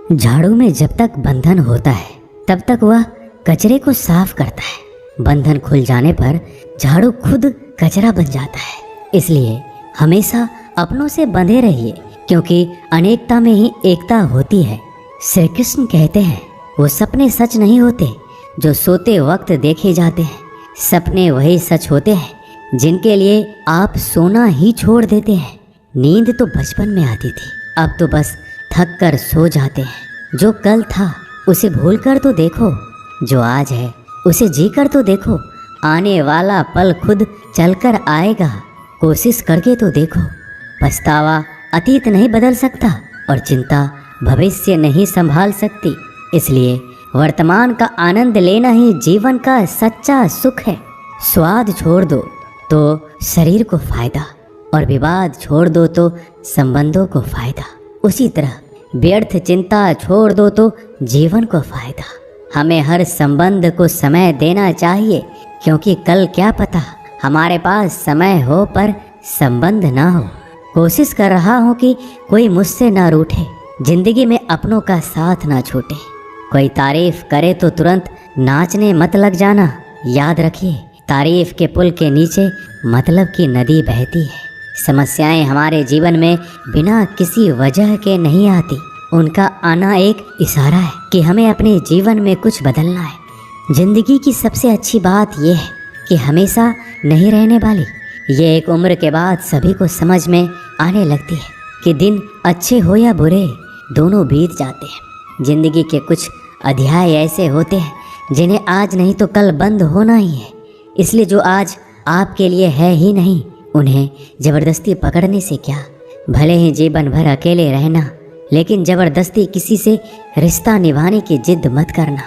झाड़ू में जब तक बंधन होता है तब तक वह कचरे को साफ करता है। बंधन खुल जाने पर झाड़ू खुद कचरा बन जाता है। इसलिए हमेशा अपनों से बंधे रहिए, क्योंकि अनेकता में ही एकता होती है। श्री कृष्ण कहते हैं, वो सपने सच नहीं होते जो सोते वक्त देखे जाते हैं। सपने वही सच होते हैं जिनके लिए आप सोना ही छोड़ देते हैं। नींद तो बचपन में आती थी, अब तो बस थक कर सो जाते हैं। जो कल था उसे भूल कर तो देखो, जो आज है उसे जी कर तो देखो। आने वाला पल खुद चलकर आएगा, कोशिश करके तो देखो। पछतावा अतीत नहीं बदल सकता और चिंता भविष्य नहीं संभाल सकती। इसलिए वर्तमान का आनंद लेना ही जीवन का सच्चा सुख है। स्वाद छोड़ दो तो शरीर को फायदा, और विवाद छोड़ दो तो संबंधों को फायदा। उसी तरह व्यर्थ चिंता छोड़ दो तो जीवन को फायदा। हमें हर संबंध को समय देना चाहिए, क्योंकि कल क्या पता हमारे पास समय हो पर संबंध ना हो। कोशिश कर रहा हूँ कि कोई मुझसे ना रूठे, जिंदगी में अपनों का साथ ना छूटे। कोई तारीफ करे तो तुरंत नाचने मत लग जाना। याद रखिए, तारीफ के पुल के नीचे मतलब की नदी बहती है। समस्याएं हमारे जीवन में बिना किसी वजह के नहीं आती। उनका आना एक इशारा है कि हमें अपने जीवन में कुछ बदलना है। जिंदगी की सबसे अच्छी बात यह है कि हमेशा नहीं रहने वाली। ये एक उम्र के बाद सभी को समझ में आने लगती है कि दिन अच्छे हो या बुरे, दोनों बीत जाते हैं। जिंदगी के कुछ अध्याय ऐसे होते हैं जिन्हें आज नहीं तो कल बंद होना ही है। इसलिए जो आज आपके लिए है ही नहीं, उन्हें ज़बरदस्ती पकड़ने से क्या। भले ही जीवन भर अकेले रहना, लेकिन ज़बरदस्ती किसी से रिश्ता निभाने की जिद मत करना।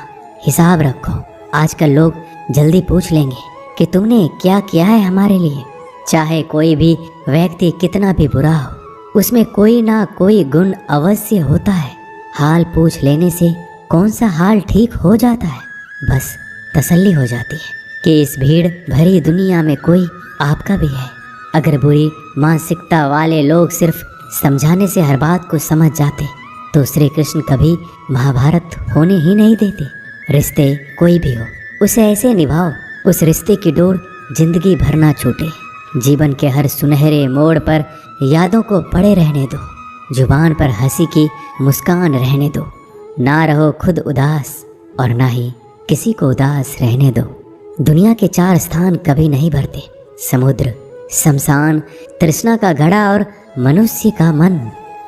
हिसाब रखो, आजकल लोग जल्दी पूछ लेंगे कि तुमने क्या किया है हमारे लिए। चाहे कोई भी व्यक्ति कितना भी बुरा हो, उसमें कोई ना कोई गुण अवश्य होता है। हाल पूछ लेने से कौन सा हाल ठीक हो जाता है। बस तसल्ली हो जाती है कि इस भीड़ भरी दुनिया में कोई आपका भी है। अगर बुरी मानसिकता वाले लोग सिर्फ समझाने से हर बात को समझ जाते तो श्री कृष्ण कभी महाभारत होने ही नहीं देते। रिश्ते कोई भी हो, उसे ऐसे निभाओ उस रिश्ते की डोर जिंदगी भर ना छूटे। जीवन के हर सुनहरे मोड़ पर यादों को पड़े रहने दो। जुबान पर हंसी की मुस्कान रहने दो। ना रहो खुद उदास और ना ही किसी को उदास रहने दो। दुनिया के 4 स्थान कभी नहीं भरते, समुद्र, शमशान, तृष्णा का घड़ा और मनुष्य का मन।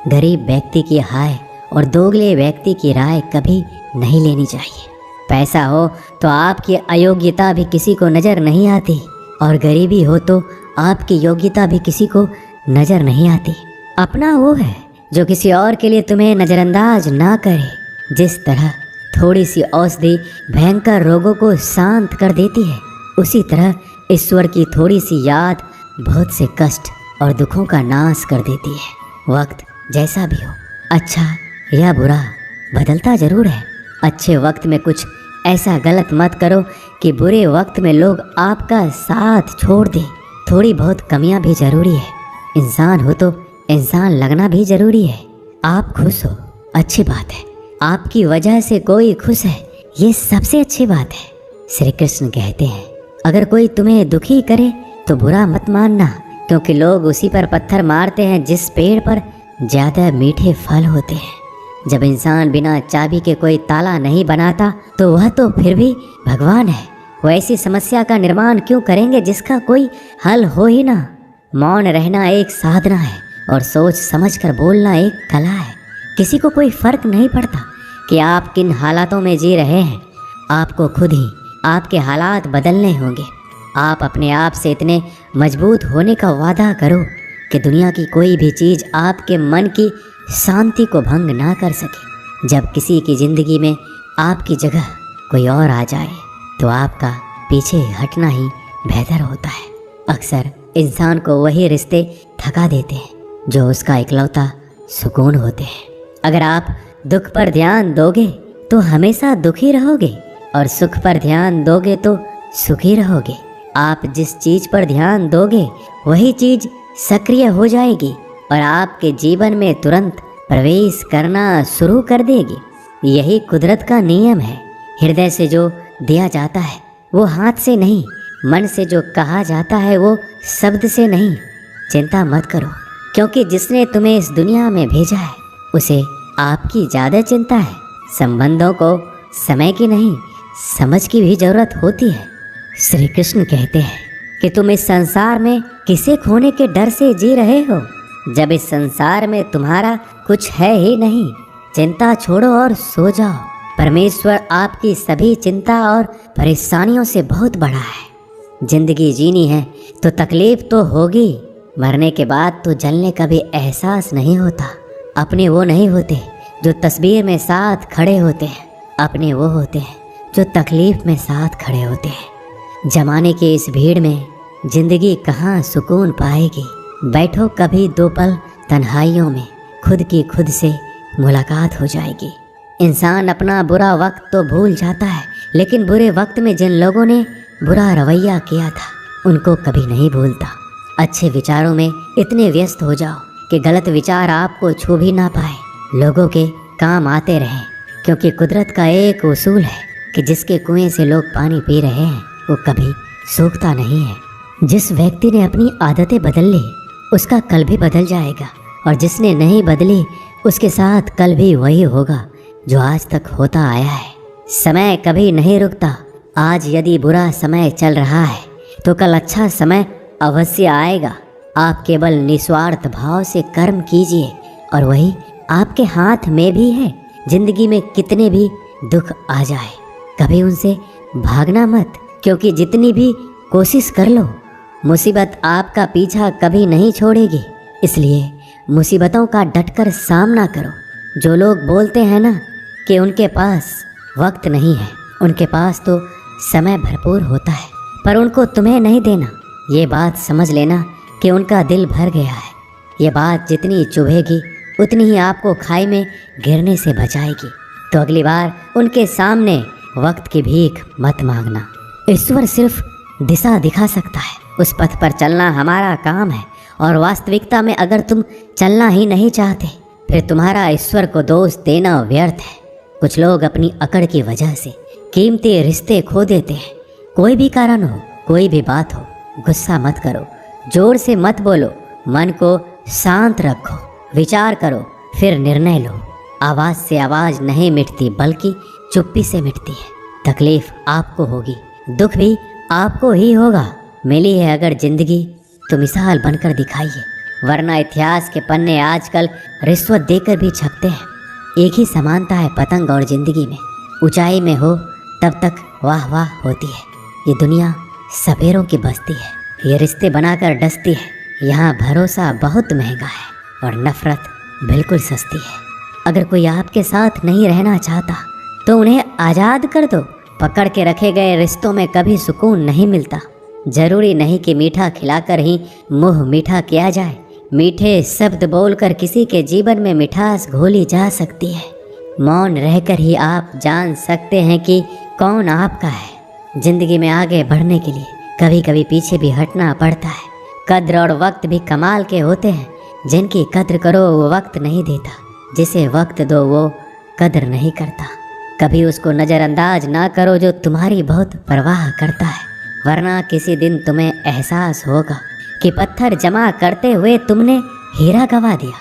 गरीब व्यक्ति की हाय और दोगले व्यक्ति की राय कभी नहीं लेनी चाहिए। पैसा हो तो आपकी अयोग्यता भी किसी को नज़र नहीं आती, और गरीबी हो तो आपकी योग्यता भी किसी को नज़र नहीं आती। अपना वो है जो किसी और के लिए तुम्हें नज़रअंदाज ना करे। जिस तरह थोड़ी सी औषधि भयंकर रोगों को शांत कर देती है, उसी तरह ईश्वर की थोड़ी सी याद बहुत से कष्ट और दुखों का नाश कर देती है। वक्त जैसा भी हो, अच्छा या बुरा, बदलता ज़रूर है। अच्छे वक्त में कुछ ऐसा गलत मत करो कि बुरे वक्त में लोग आपका साथ छोड़ दें। थोड़ी बहुत कमियां भी ज़रूरी है। इंसान हो तो इंसान लगना भी ज़रूरी है। आप खुश हो, अच्छी बात है। आपकी वजह से कोई खुश है, ये सबसे अच्छी बात है। श्री कृष्ण कहते हैं, अगर कोई तुम्हें दुखी करे तो बुरा मत मानना, क्योंकि लोग उसी पर पत्थर मारते हैं जिस पेड़ पर ज़्यादा मीठे फल होते हैं। जब इंसान बिना चाबी के कोई ताला नहीं बनाता तो वह तो फिर भी भगवान है। वो ऐसी समस्या का निर्माण क्यों करेंगे जिसका कोई हल हो ही ना। मौन रहना एक साधना है और सोच समझकर बोलना एक कला है। किसी को कोई फर्क नहीं पड़ता कि आप किन हालातों में जी रहे हैं। आपको खुद ही आपके हालात बदलने होंगे। आप अपने आप से इतने मजबूत होने का वादा करो कि दुनिया की कोई भी चीज़ आपके मन की शांति को भंग ना कर सके। जब किसी की ज़िंदगी में आपकी जगह कोई और आ जाए तो आपका पीछे हटना ही बेहतर होता है। अक्सर इंसान को वही रिश्ते थका देते हैं जो उसका इकलौता सुकून होते हैं। अगर आप दुख पर ध्यान दोगे तो हमेशा दुखी रहोगे, और सुख पर ध्यान दोगे तो सुखी रहोगे। आप जिस चीज़ पर ध्यान दोगे वही चीज़ सक्रिय हो जाएगी और आपके जीवन में तुरंत प्रवेश करना शुरू कर देगी। यही कुदरत का नियम है। हृदय से जो दिया जाता है वो हाथ से नहीं, मन से जो कहा जाता है वो शब्द से नहीं। चिंता मत करो, क्योंकि जिसने तुम्हें इस दुनिया में भेजा है उसे आपकी ज़्यादा चिंता है। संबंधों को समय की नहीं, समझ की भी जरूरत होती है। श्री कृष्ण कहते हैं कि तुम इस संसार में किसे खोने के डर से जी रहे हो, जब इस संसार में तुम्हारा कुछ है ही नहीं। चिंता छोड़ो और सो जाओ। परमेश्वर आपकी सभी चिंता और परेशानियों से बहुत बड़ा है। जिंदगी जीनी है तो तकलीफ तो होगी। मरने के बाद तो जलने का भी एहसास नहीं होता। अपने वो नहीं होते जो तस्वीर में साथ खड़े होते हैं, अपने वो होते हैं जो तकलीफ में साथ खड़े होते हैं। जमाने की इस भीड़ में जिंदगी कहाँ सुकून पाएगी। बैठो कभी दो पल तन्हाइयों में, खुद की खुद से मुलाकात हो जाएगी। इंसान अपना बुरा वक्त तो भूल जाता है, लेकिन बुरे वक्त में जिन लोगों ने बुरा रवैया किया था उनको कभी नहीं भूलता। अच्छे विचारों में इतने व्यस्त हो जाओ कि गलत विचार आपको छू भी ना पाए। लोगों के काम आते रहें, क्योंकि कुदरत का एक उसूल है कि जिसके कुएं से लोग पानी पी रहे हैं वो कभी सूखता नहीं है। जिस व्यक्ति ने अपनी आदतें बदल ली उसका कल भी बदल जाएगा, और जिसने नहीं बदली उसके साथ कल भी वही होगा जो आज तक होता आया है। समय कभी नहीं रुकता। आज यदि बुरा समय चल रहा है तो कल अच्छा समय अवश्य आएगा। आप केवल निस्वार्थ भाव से कर्म कीजिए और वही आपके हाथ में भी है। जिंदगी में कितने भी दुख आ जाए कभी उनसे भागना मत, क्योंकि जितनी भी कोशिश कर लो मुसीबत आपका पीछा कभी नहीं छोड़ेगी। इसलिए मुसीबतों का डटकर सामना करो। जो लोग बोलते हैं ना कि उनके पास वक्त नहीं है, उनके पास तो समय भरपूर होता है, पर उनको तुम्हें नहीं देना। ये बात समझ लेना कि उनका दिल भर गया है। ये बात जितनी चुभेगी उतनी ही आपको खाई में गिरने से बचाएगी। तो अगली बार उनके सामने वक्त की भीख मत मांगना। ईश्वर सिर्फ दिशा दिखा सकता है, उस पथ पर चलना हमारा काम है। और वास्तविकता में अगर तुम चलना ही नहीं चाहते फिर तुम्हारा ईश्वर को दोष देना व्यर्थ है। कुछ लोग अपनी अकड़ की वजह से कीमती रिश्ते खो देते हैं। कोई भी कारण हो, कोई भी बात हो, गुस्सा मत करो, जोर से मत बोलो, मन को शांत रखो, विचार करो, फिर निर्णय लो। आवाज़ से आवाज़ नहीं मिटती बल्कि चुप्पी से मिटती है। तकलीफ आपको होगी, दुख भी आपको ही होगा। मिली है अगर जिंदगी तो मिसाल बनकर दिखाइए, वरना इतिहास के पन्ने आजकल रिश्वत देकर भी छपते हैं। एक ही समानता है पतंग और जिंदगी में। ऊंचाई में हो तब तक वाह वाह होती है। ये दुनिया सपेरों की बस्ती है, ये रिश्ते बनाकर डसती है। यहाँ भरोसा बहुत महंगा है और नफरत बिल्कुल सस्ती है। अगर कोई आपके साथ नहीं रहना चाहता तो उन्हें आज़ाद कर दो। पकड़ के रखे गए रिश्तों में कभी सुकून नहीं मिलता। जरूरी नहीं कि मीठा खिलाकर ही मुँह मीठा किया जाए। मीठे शब्द बोलकर किसी के जीवन में मिठास घोली जा सकती है। मौन रहकर ही आप जान सकते हैं कि कौन आपका है। जिंदगी में आगे बढ़ने के लिए कभी कभी पीछे भी हटना पड़ता है। कद्र और वक्त भी कमाल के होते हैं। जिनकी कद्र करो वो वक्त नहीं देता, जिसे वक्त दो वो कद्र नहीं करता। कभी उसको नज़रअंदाज ना करो जो तुम्हारी बहुत परवाह करता है, वरना किसी दिन तुम्हें एहसास होगा कि पत्थर जमा करते हुए तुमने हीरा गवा दिया।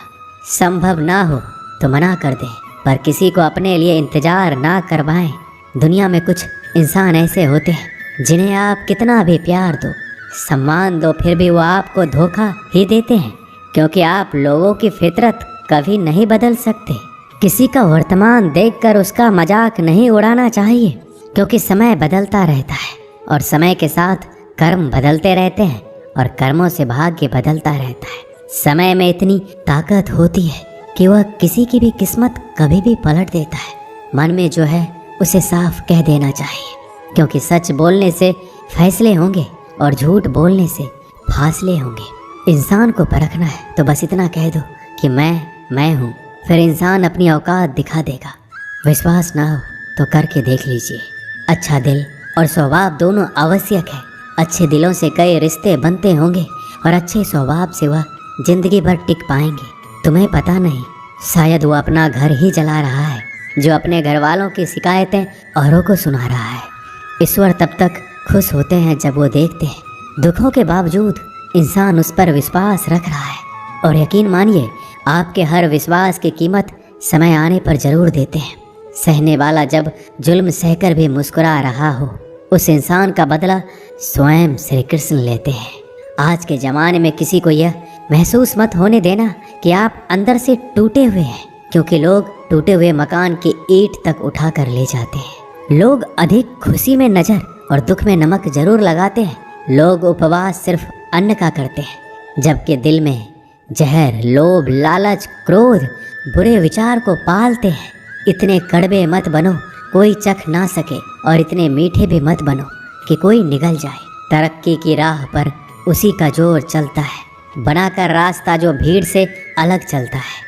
संभव ना हो तो मना कर दें, पर किसी को अपने लिए इंतजार ना करवाएं। दुनिया में कुछ इंसान ऐसे होते हैं जिन्हें आप कितना भी प्यार दो, सम्मान दो, फिर भी वो आपको धोखा ही देते हैं, क्योंकि आप लोगों की फितरत कभी नहीं बदल सकते। किसी का वर्तमान देखकर उसका मजाक नहीं उड़ाना चाहिए, क्योंकि समय बदलता रहता है और समय के साथ कर्म बदलते रहते हैं और कर्मों से भाग्य बदलता रहता है। समय में इतनी ताकत होती है कि वह किसी की भी किस्मत कभी भी पलट देता है। मन में जो है उसे साफ कह देना चाहिए, क्योंकि सच बोलने से फैसले होंगे और झूठ बोलने से फासले होंगे। इंसान को परखना है तो बस इतना कह दो कि मैं हूँ, फिर इंसान अपनी औकात दिखा देगा। विश्वास ना हो तो करके देख लीजिए। अच्छा दिल और स्वभाव दोनों आवश्यक है। अच्छे दिलों से कई रिश्ते बनते होंगे और अच्छे स्वभाव से वह जिंदगी भर टिक पाएंगे। तुम्हें पता नहीं शायद वो अपना घर ही जला रहा है, जो अपने घर वालों की शिकायतें औरों को सुना रहा है। ईश्वर तब तक खुश होते हैं जब वो देखते हैं दुखों के बावजूद इंसान उस पर विश्वास रख रहा है। और यकीन मानिए, आपके हर विश्वास की कीमत समय आने पर जरूर देते हैं। सहने वाला जब जुल्म सहकर भी मुस्कुरा रहा हो, उस इंसान का बदला स्वयं श्री कृष्ण लेते हैं। आज के ज़माने में किसी को यह महसूस मत होने देना कि आप अंदर से टूटे हुए हैं, क्योंकि लोग टूटे हुए मकान की ईंट तक उठा कर ले जाते हैं। लोग अधिक खुशी में नज़र और दुख में नमक जरूर लगाते हैं। लोग उपवास सिर्फ अन्न का करते हैं, जबकि दिल में जहर, लोभ, लालच, क्रोध, बुरे विचार को पालते हैं। इतने कड़वे मत बनो कोई चख ना सके, और इतने मीठे भी मत बनो कि कोई निगल जाए। तरक्की की राह पर उसी का जोर चलता है, बनाकर रास्ता जो भीड़ से अलग चलता है।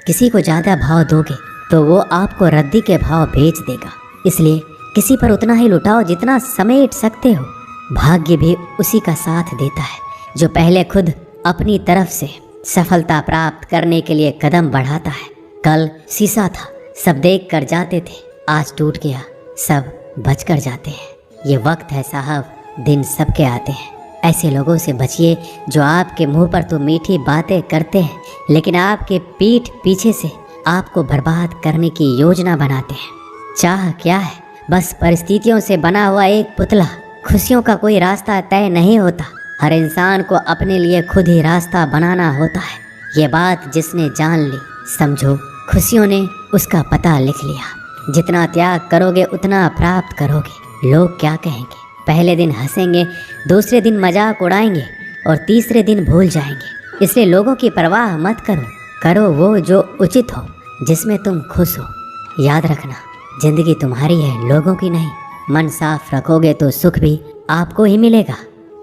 किसी को ज़्यादा भाव दोगे तो वो आपको रद्दी के भाव बेच देगा। इसलिए किसी पर उतना ही लुटाओ जितना समेट सकते हो। भाग्य भी उसी का साथ देता है जो पहले खुद अपनी तरफ से सफलता प्राप्त करने के लिए कदम बढ़ाता है। कल शीशा था, सब देख कर जाते थे, आज टूट गया, सब बच कर जाते हैं। ये वक्त है साहब, दिन सबके आते हैं। ऐसे लोगों से बचिए जो आपके मुंह पर तो मीठी बातें करते हैं, लेकिन आपके पीठ पीछे से आपको बर्बाद करने की योजना बनाते हैं। चाह क्या है? बस परिस्थितियों से बना हुआ एक पुतला। खुशियों का कोई रास्ता तय नहीं होता, हर इंसान को अपने लिए खुद ही रास्ता बनाना होता है। ये बात जिसने जान ली, समझो खुशियों ने उसका पता लिख लिया। जितना त्याग करोगे उतना प्राप्त करोगे। लोग क्या कहेंगे? पहले दिन हंसेंगे, दूसरे दिन मजाक उड़ाएंगे और तीसरे दिन भूल जाएंगे। इसलिए लोगों की परवाह मत करो, करो वो जो उचित हो, जिसमें तुम खुश हो। याद रखना, जिंदगी तुम्हारी है, लोगों की नहीं। मन साफ रखोगे तो सुख भी आपको ही मिलेगा।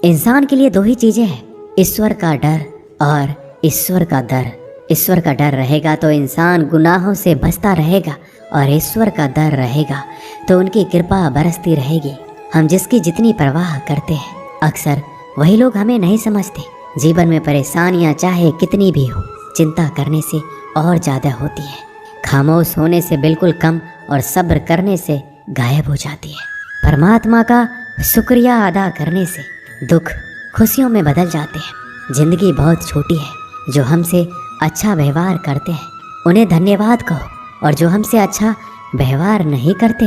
इंसान के लिए दो ही चीज़ें हैं, ईश्वर का डर और ईश्वर का डर। ईश्वर का डर रहेगा तो इंसान गुनाहों से बचता रहेगा, और ईश्वर का डर रहेगा तो उनकी कृपा बरसती रहेगी। हम जिसकी जितनी परवाह करते हैं, अक्सर वही लोग हमें नहीं समझते। जीवन में परेशानियां चाहे कितनी भी हो, चिंता करने से और ज़्यादा होती है। खामोश होने से बिल्कुल कम और सब्र करने से गायब हो जाती है। परमात्मा का शुक्रिया अदा करने से दुख खुशियों में बदल जाते हैं। जिंदगी बहुत छोटी है, जो हमसे अच्छा व्यवहार करते हैं उन्हें धन्यवाद कहो, और जो हमसे अच्छा व्यवहार नहीं करते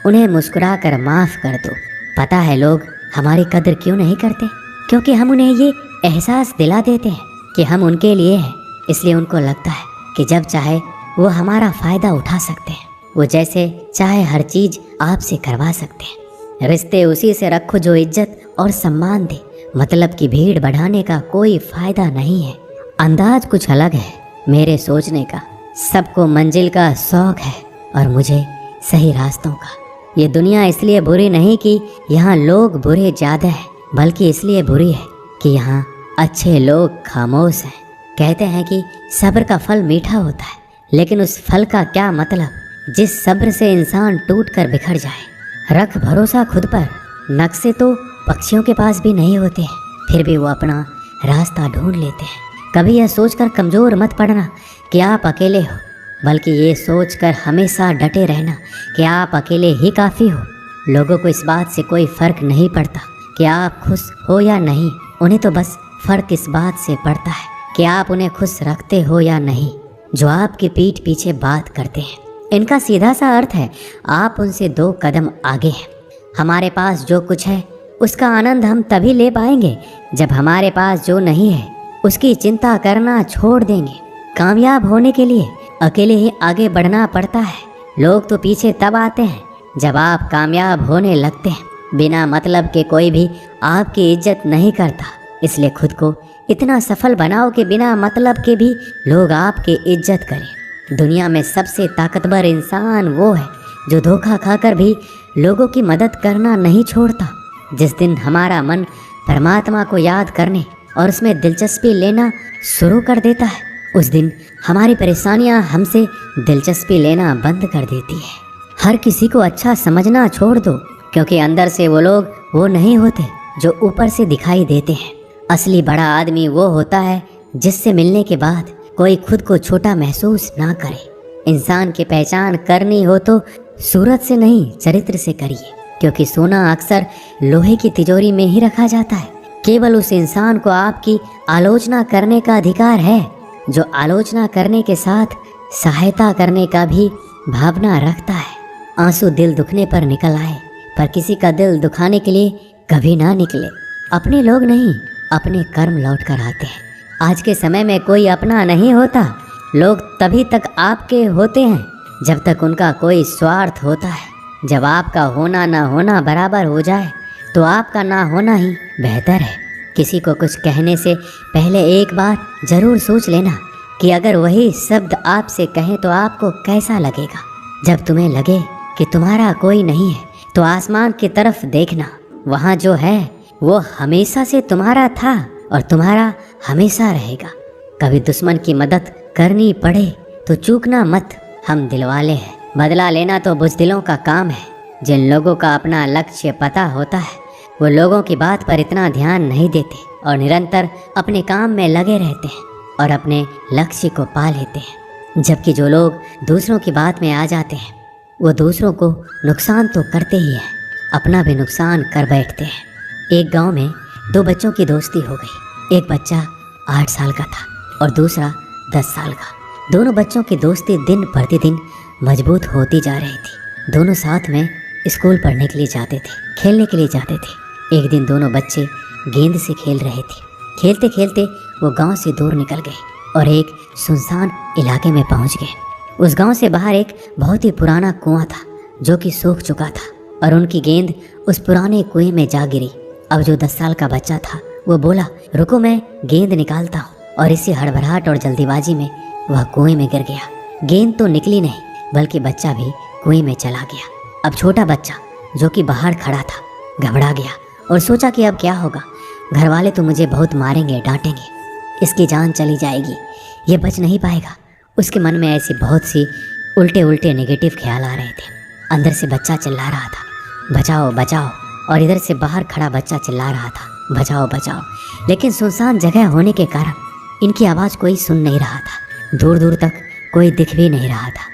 उन्हें मुस्कुरा कर माफ़ कर दो। पता है लोग हमारी कदर क्यों नहीं करते? क्योंकि हम उन्हें ये एहसास दिला देते हैं कि हम उनके लिए हैं। इसलिए उनको लगता है कि जब चाहे वो हमारा फ़ायदा उठा सकते हैं, वो जैसे चाहे हर चीज़ आपसे करवा सकते हैं। रिश्ते उसी से रखो जो इज्जत और सम्मान दे। मतलब की भीड़ बढ़ाने का कोई फ़ायदा नहीं है। अंदाज कुछ अलग है मेरे सोचने का। सबको मंजिल का शौक़ है और मुझे सही रास्तों का। ये दुनिया इसलिए बुरी नहीं कि यहाँ लोग बुरे ज़्यादा हैं, बल्कि इसलिए बुरी है कि यहाँ अच्छे लोग खामोश हैं। कहते हैं कि सब्र का फल मीठा होता है, लेकिन उस फल का क्या मतलब जिस सब्र से इंसान टूट कर बिखर जाए। रख भरोसा खुद पर। नक्शे तो पक्षियों के पास भी नहीं होते हैं, फिर भी वो अपना रास्ता ढूंढ लेते हैं। कभी यह सोचकर कमज़ोर मत पड़ना कि आप अकेले हो, बल्कि ये सोचकर हमेशा डटे रहना कि आप अकेले ही काफ़ी हो। लोगों को इस बात से कोई फ़र्क नहीं पड़ता कि आप खुश हो या नहीं। उन्हें तो बस फ़र्क इस बात से पड़ता है कि आप उन्हें खुश रखते हो या नहीं, जो आपकी पीठ पीछे बात करते हैं। इनका सीधा सा अर्थ है, आप उनसे 2 कदम आगे हैं। हमारे पास जो कुछ है उसका आनंद हम तभी ले पाएंगे जब हमारे पास जो नहीं है उसकी चिंता करना छोड़ देंगे। कामयाब होने के लिए अकेले ही आगे बढ़ना पड़ता है। लोग तो पीछे तब आते हैं जब आप कामयाब होने लगते हैं। बिना मतलब के कोई भी आपकी इज्जत नहीं करता, इसलिए खुद को इतना सफल बनाओ कि बिना मतलब के भी लोग आपकी इज्जत करें। दुनिया में सबसे ताकतवर इंसान वो है जो धोखा खाकर भी लोगों की मदद करना नहीं छोड़ता। जिस दिन हमारा मन परमात्मा को याद करने और उसमें दिलचस्पी लेना शुरू कर देता है, उस दिन हमारी परेशानियां हमसे दिलचस्पी लेना बंद कर देती है। हर किसी को अच्छा समझना छोड़ दो, क्योंकि अंदर से वो लोग वो नहीं होते जो ऊपर से दिखाई देते हैं। असली बड़ा आदमी वो होता है जिससे मिलने के बाद कोई खुद को छोटा महसूस ना करे। इंसान की पहचान करनी हो तो सूरत से नहीं, चरित्र से करिए, क्योंकि सोना अक्सर लोहे की तिजोरी में ही रखा जाता है। केवल उस इंसान को आपकी आलोचना करने का अधिकार है जो आलोचना करने के साथ सहायता करने का भी भावना रखता है। आंसू दिल दुखने पर निकल आए, पर किसी का दिल दुखाने के लिए कभी ना निकले। अपने लोग नहीं, अपने कर्म लौट कर आते हैं। आज के समय में कोई अपना नहीं होता। लोग तभी तक आपके होते हैं जब तक उनका कोई स्वार्थ होता है। जब आपका होना ना होना बराबर हो जाए तो आपका ना होना ही बेहतर है। किसी को कुछ कहने से पहले एक बार जरूर सोच लेना कि अगर वही शब्द आपसे कहें तो आपको कैसा लगेगा। जब तुम्हें लगे कि तुम्हारा कोई नहीं है तो आसमान की तरफ देखना, वहाँ जो है वो हमेशा से तुम्हारा था और तुम्हारा हमेशा रहेगा। कभी दुश्मन की मदद करनी पड़े तो चूकना मत। हम दिलवाले हैं, बदला लेना तो बुज़दिलों का काम है। जिन लोगों का अपना लक्ष्य पता होता है वो लोगों की बात पर इतना ध्यान नहीं देते और निरंतर अपने काम में लगे रहते हैं और अपने लक्ष्य को पा लेते हैं। जबकि जो लोग दूसरों की बात में आ जाते हैं वो दूसरों को नुकसान तो करते ही हैं, अपना भी नुकसान कर बैठते हैं। एक गांव में दो बच्चों की दोस्ती हो गई। एक बच्चा 8 साल का था और दूसरा 10 साल का। दोनों बच्चों की दोस्ती दिन प्रतिदिन मजबूत होती जा रही थी। दोनों साथ में स्कूल पढ़ने के लिए जाते थे, खेलने के लिए जाते थे। एक दिन दोनों बच्चे गेंद से खेल रहे थे। खेलते खेलते वो गांव से दूर निकल गए और एक सुनसान इलाके में पहुंच गए। उस गांव से बाहर एक बहुत ही पुराना कुआं था जो कि सूख चुका था और उनकी गेंद उस पुराने कुएं में जा गिरी। अब जो 10 साल का बच्चा था वो बोला, रुको मैं गेंद निकालता हूँ, और इसी हड़बड़ाहट और जल्दीबाजी में वह कुएं में गिर गया। गेंद तो निकली नहीं बल्कि बच्चा भी कुएं में चला गया। अब छोटा बच्चा जो कि बाहर खड़ा था घबरा गया और सोचा कि अब क्या होगा। घर वाले तो मुझे बहुत मारेंगे, डांटेंगे, इसकी जान चली जाएगी, ये बच नहीं पाएगा। उसके मन में ऐसी बहुत सी उल्टे उल्टे नेगेटिव ख्याल आ रहे थे। अंदर से बच्चा चिल्ला रहा था, बचाओ बचाओ, और इधर से बाहर खड़ा बच्चा चिल्ला रहा था, बचाओ बचाओ। लेकिन सुनसान जगह होने के कारण इनकी आवाज़ कोई सुन नहीं रहा था। दूर दूर तक कोई दिख भी नहीं रहा था।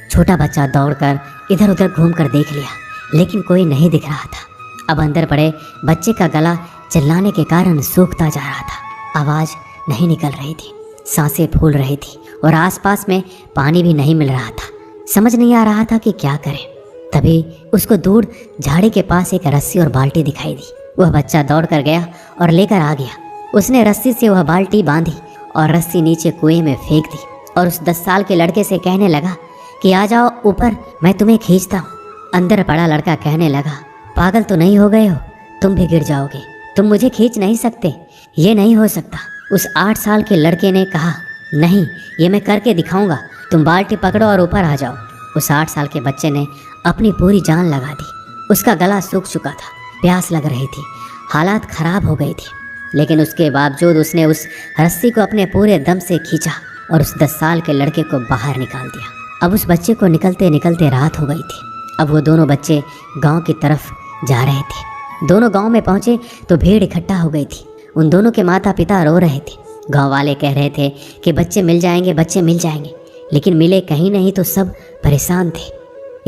छोटा बच्चा दौड़कर इधर उधर घूमकर देख लिया, लेकिन कोई नहीं दिख रहा था। अब अंदर पड़े बच्चे का गला चिल्लाने के कारण सूखता जा रहा था। आवाज़ नहीं निकल रही थी, सांसें फूल रही थी और आसपास में पानी भी नहीं मिल रहा था। समझ नहीं आ रहा था कि क्या करें। तभी उसको दूर झाड़ी के पास एक रस्सी और बाल्टी दिखाई दी। वह बच्चा दौड़ कर गया और लेकर आ गया। उसने रस्सी से वह बाल्टी बांधी और रस्सी नीचे कुएं में फेंक दी और उस 10 साल के लड़के से कहने लगा कि आ जाओ ऊपर, मैं तुम्हें खींचता हूँ। अंदर पड़ा लड़का कहने लगा, पागल तो नहीं हो गए हो, तुम भी गिर जाओगे, तुम मुझे खींच नहीं सकते, ये नहीं हो सकता। उस 8 साल के लड़के ने कहा, नहीं, ये मैं करके दिखाऊंगा, तुम बाल्टी पकड़ो और ऊपर आ जाओ। उस 8 साल के बच्चे ने अपनी पूरी जान लगा दी। उसका गला सूख चुका था, प्यास लग रही थी, हालात खराब हो गई थी, लेकिन उसके बावजूद उसने उस रस्सी को अपने पूरे दम से खींचा और उस 10 साल के लड़के को बाहर निकाल दिया। अब उस बच्चे को निकलते निकलते रात हो गई थी। अब वो दोनों बच्चे गांव की तरफ जा रहे थे। दोनों गांव में पहुंचे तो भीड़ इकट्ठा हो गई थी। उन दोनों के माता पिता रो रहे थे। गांव वाले कह रहे थे कि बच्चे मिल जाएंगे, बच्चे मिल जाएंगे, लेकिन मिले कहीं नहीं तो सब परेशान थे।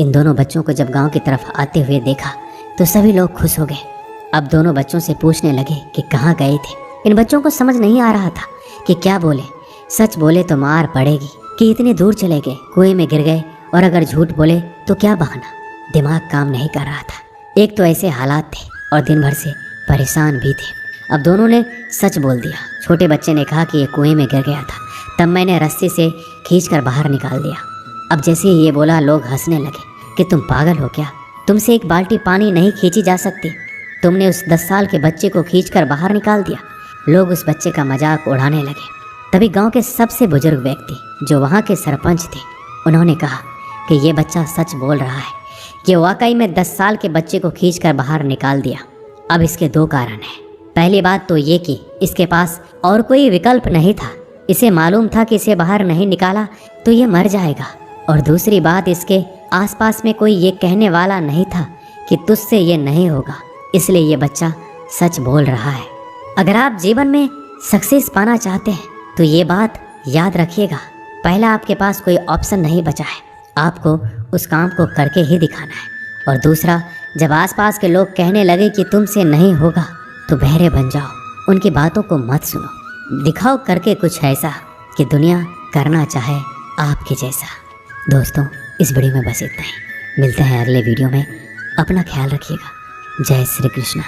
इन दोनों बच्चों को जब गांव की तरफ आते हुए देखा तो सभी लोग खुश हो गए। अब दोनों बच्चों से पूछने लगे कि कहाँ गए थे। इन बच्चों को समझ नहीं आ रहा था कि क्या बोले। सच बोले तो मार पड़ेगी कि इतने दूर चले गए, कुएं में गिर गए, और अगर झूठ बोले तो क्या बहाना। दिमाग काम नहीं कर रहा था। एक तो ऐसे हालात थे और दिन भर से परेशान भी थे। अब दोनों ने सच बोल दिया। छोटे बच्चे ने कहा कि ये कुएं में गिर गया था, तब मैंने रस्सी से खींचकर बाहर निकाल दिया। अब जैसे ही ये बोला लोग हंसने लगे कि तुम पागल हो क्या, तुमसे एक बाल्टी पानी नहीं खींची जा सकती, तुमने उस 10 साल के बच्चे को खींचकर बाहर निकाल दिया। लोग उस बच्चे का मजाक उड़ाने लगे। तभी गांव के सबसे बुजुर्ग व्यक्ति जो वहाँ के सरपंच थे, उन्होंने कहा कि ये बच्चा सच बोल रहा है, ये वाकई में 10 साल के बच्चे को खींचकर बाहर निकाल दिया। अब इसके 2 कारण हैं। पहली बात तो ये कि इसके पास और कोई विकल्प नहीं था। इसे मालूम था कि इसे बाहर नहीं निकाला तो ये मर जाएगा। और दूसरी बात, इसके आसपास में कोई ये कहने वाला नहीं था कि तुझसे ये नहीं होगा, इसलिए ये बच्चा सच बोल रहा है। अगर आप जीवन में सक्सेस पाना चाहते हैं तो ये बात याद रखिएगा, पहला आपके पास कोई ऑप्शन नहीं बचा है, आपको उस काम को करके ही दिखाना है। और दूसरा, जब आसपास के लोग कहने लगे कि तुमसे नहीं होगा तो बहरे बन जाओ, उनकी बातों को मत सुनो, दिखाओ करके कुछ ऐसा कि दुनिया करना चाहे आपके जैसा। दोस्तों, इस वीडियो में बस इतना ही। मिलते हैं अगले वीडियो में। अपना ख्याल रखिएगा। जय श्री कृष्ण।